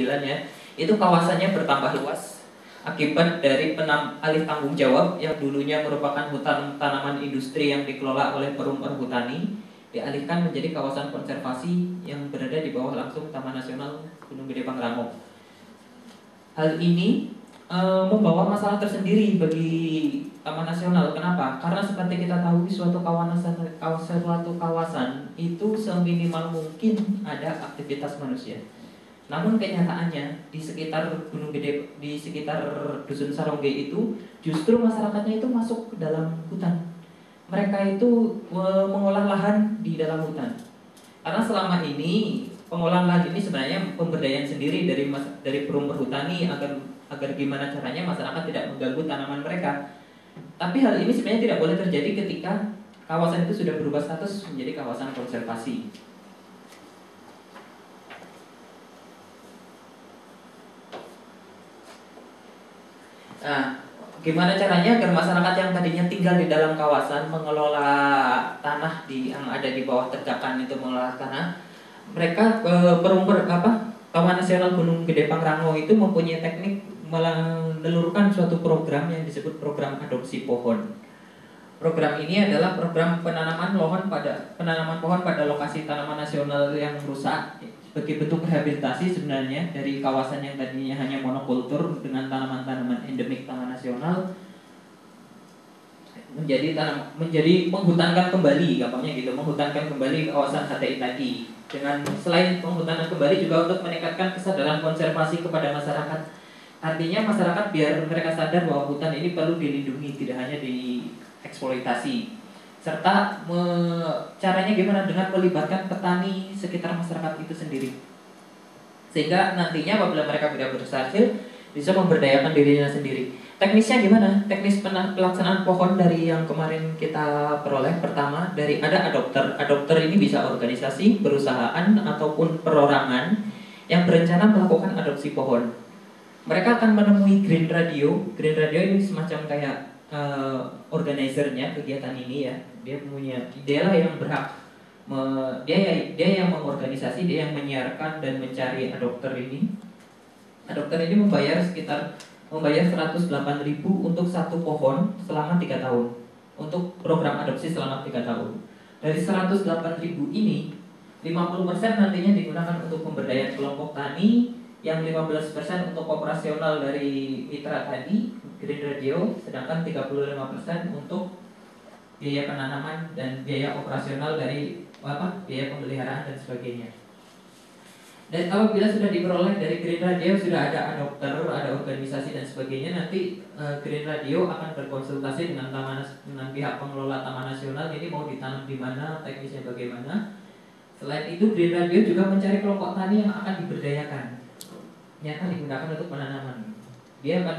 ya, itu kawasannya bertambah luas akibat dari alih tanggung jawab yang dulunya merupakan hutan tanaman industri yang dikelola oleh Perum Perhutani dialihkan menjadi kawasan konservasi yang berada di bawah langsung Taman Nasional Gunung Gede Pangrango. Hal ini membawa masalah tersendiri bagi Taman Nasional. Kenapa? Karena seperti kita tahu suatu kawasan itu seminimal mungkin ada aktivitas manusia. Namun kenyataannya di sekitar Gunung Gede, di sekitar Dusun Sarongge itu justru masyarakatnya itu masuk ke dalam hutan. Mereka itu mengolah lahan di dalam hutan. Karena selama ini pengolahan lahan ini sebenarnya pemberdayaan sendiri dari Perum Perhutani agar gimana caranya masyarakat tidak mengganggu tanaman mereka. Tapi hal ini sebenarnya tidak boleh terjadi ketika kawasan itu sudah berubah status menjadi kawasan konservasi. Nah, gimana caranya agar masyarakat yang tadinya tinggal di dalam kawasan mengelola tanah yang ada di bawah terjakan itu mengelola tanah, mereka Taman Nasional Gunung Gede Pangrango itu mempunyai teknik menelurkan suatu program yang disebut program adopsi pohon. Program ini adalah program penanaman pohon pada lokasi tanaman nasional yang rusak sebagai bentuk rehabilitasi sebenarnya dari kawasan yang tadinya hanya monokultur dengan tanaman-tanaman endemik taman nasional menjadi menghutankan kembali, gampangnya gitu, menghutankan kembali kawasan HTI tadi. Dengan selain penghutanan kembali juga untuk meningkatkan kesadaran konservasi kepada masyarakat. Artinya masyarakat biar mereka sadar bahwa hutan ini perlu dilindungi, tidak hanya dieksploitasi. Serta caranya gimana dengan melibatkan petani sekitar masyarakat itu sendiri. Sehingga nantinya apabila mereka tidak berhasil bisa memberdayakan dirinya sendiri. Teknisnya gimana? Teknis pelaksanaan pohon dari yang kemarin kita peroleh pertama ada adopter. Adopter ini bisa organisasi, perusahaan ataupun perorangan yang berencana melakukan adopsi pohon. Mereka akan menemui Green Radio. Green Radio ini semacam kayak organizernya kegiatan ini ya. Dialah yang berhak dia yang mengorganisasi, dia yang menyiarkan dan mencari adopter ini. Adopter ini membayar 108.000 untuk satu pohon selama 3 tahun. Untuk program adopsi selama 3 tahun. Dari 108.000 ini 50% nantinya digunakan untuk pemberdayaan kelompok tani, yang 15% untuk operasional dari mitra tadi Green Radio, sedangkan 35% untuk biaya penanaman dan biaya operasional dari biaya pemeliharaan dan sebagainya. Dan apabila sudah diperoleh dari Green Radio, sudah ada adopter, ada organisasi dan sebagainya, nanti Green Radio akan berkonsultasi dengan pihak pengelola Taman Nasional ini mau ditanam di mana, teknisnya bagaimana. Selain itu Green Radio juga mencari kelompok tani yang akan diberdayakan, yang akan digunakan untuk penanaman. Dia akan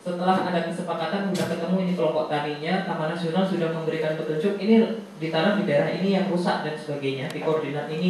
setelah ada kesepakatan, sudah ketemu ini kelompok taninya, Taman Nasional sudah memberikan petunjuk ini ditanam di daerah ini yang rusak dan sebagainya, di koordinat ini